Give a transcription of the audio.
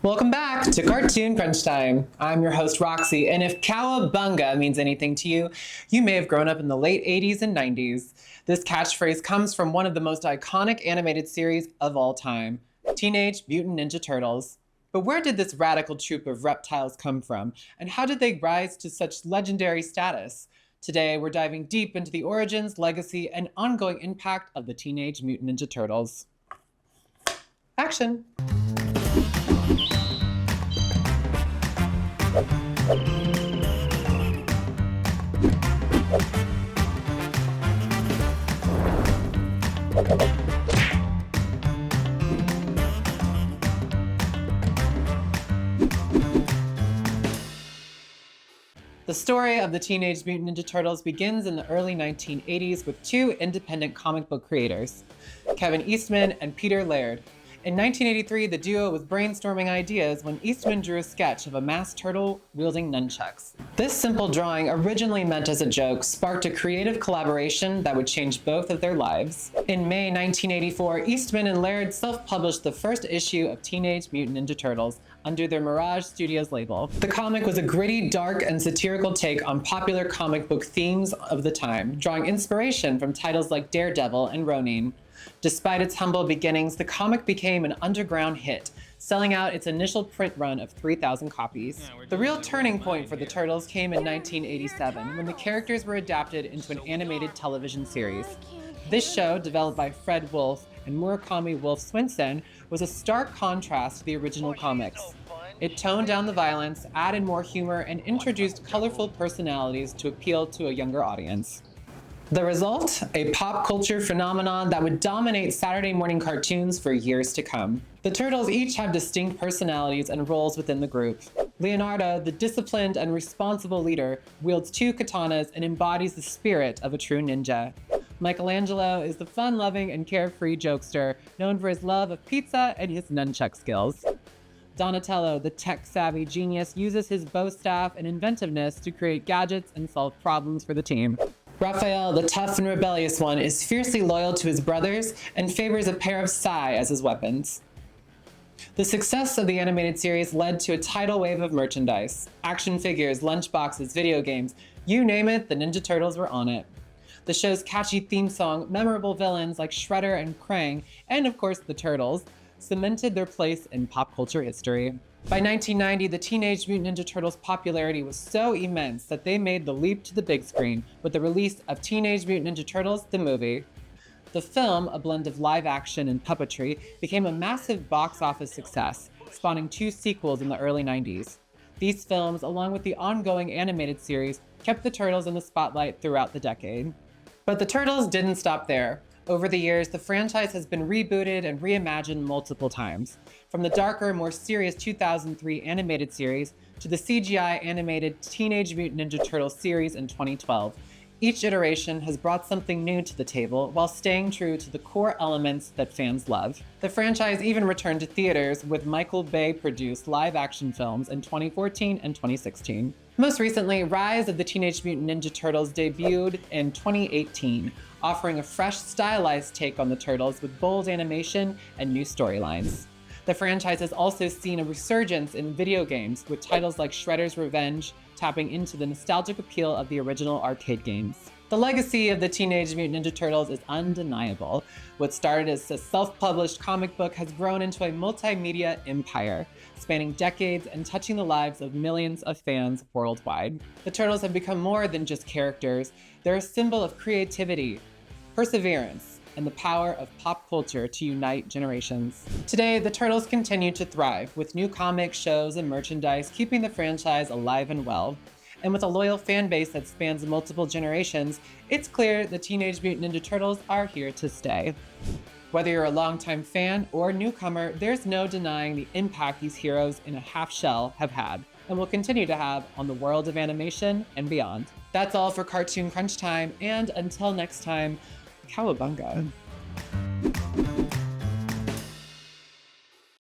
Welcome back to Cartoon Crunch Time. I'm your host, Roxy, and if cowabunga means anything to you, you may have grown up in the late 80s and 90s. This catchphrase comes from one of the most iconic animated series of all time, Teenage Mutant Ninja Turtles. But where did this radical troupe of reptiles come from, and how did they rise to such legendary status? Today, we're diving deep into the origins, legacy, and ongoing impact of the Teenage Mutant Ninja Turtles. Action! The story of the Teenage Mutant Ninja Turtles begins in the early 1980s with two independent comic book creators, Kevin Eastman and Peter Laird. In 1983, the duo was brainstorming ideas when Eastman drew a sketch of a masked turtle wielding nunchucks. This simple drawing, originally meant as a joke, sparked a creative collaboration that would change both of their lives. In May 1984, Eastman and Laird self-published the first issue of Teenage Mutant Ninja Turtles under their Mirage Studios label. The comic was a gritty, dark, and satirical take on popular comic book themes of the time, drawing inspiration from titles like Daredevil and Ronin. Despite its humble beginnings, the comic became an underground hit, selling out its initial print run of 3,000 copies. The real turning point for the Turtles came in 1987, when the characters were adapted into an animated television series. This show, developed by Fred Wolf and Murakami Wolf Swinson, was a stark contrast to the original comics. It toned down the violence, added more humor, and introduced colorful personalities to appeal to a younger audience. The result? A pop culture phenomenon that would dominate Saturday morning cartoons for years to come. The Turtles each have distinct personalities and roles within the group. Leonardo, the disciplined and responsible leader, wields two katanas and embodies the spirit of a true ninja. Michelangelo is the fun-loving and carefree jokester, known for his love of pizza and his nunchuck skills. Donatello, the tech-savvy genius, uses his bow staff and inventiveness to create gadgets and solve problems for the team. Raphael, the tough and rebellious one, is fiercely loyal to his brothers and favors a pair of sai as his weapons. The success of the animated series led to a tidal wave of merchandise. Action figures, lunchboxes, video games, you name it, the Ninja Turtles were on it. The show's catchy theme song, memorable villains like Shredder and Krang, and of course the Turtles, cemented their place in pop culture history. By 1990, the Teenage Mutant Ninja Turtles' popularity was so immense that they made the leap to the big screen with the release of Teenage Mutant Ninja Turtles, the movie. The film, a blend of live action and puppetry, became a massive box office success, spawning two sequels in the early 90s. These films, along with the ongoing animated series, kept the Turtles in the spotlight throughout the decade. But the Turtles didn't stop there. Over the years, the franchise has been rebooted and reimagined multiple times. From the darker, more serious 2003 animated series to the CGI animated Teenage Mutant Ninja Turtles series in 2012, each iteration has brought something new to the table while staying true to the core elements that fans love. The franchise even returned to theaters with Michael Bay-produced live-action films in 2014 and 2016. Most recently, Rise of the Teenage Mutant Ninja Turtles debuted in 2018, offering a fresh, stylized take on the Turtles with bold animation and new storylines. The franchise has also seen a resurgence in video games, with titles like Shredder's Revenge tapping into the nostalgic appeal of the original arcade games. The legacy of the Teenage Mutant Ninja Turtles is undeniable. What started as a self-published comic book has grown into a multimedia empire, spanning decades and touching the lives of millions of fans worldwide. The Turtles have become more than just characters. They're a symbol of creativity, perseverance, and the power of pop culture to unite generations. Today, the Turtles continue to thrive, with new comics, shows, and merchandise keeping the franchise alive and well. And with a loyal fan base that spans multiple generations, it's clear the Teenage Mutant Ninja Turtles are here to stay. Whether you're a longtime fan or newcomer, there's no denying the impact these heroes in a half shell have had, and will continue to have on the world of animation and beyond. That's all for Cartoon Crunch Time, and until next time, cowabunga.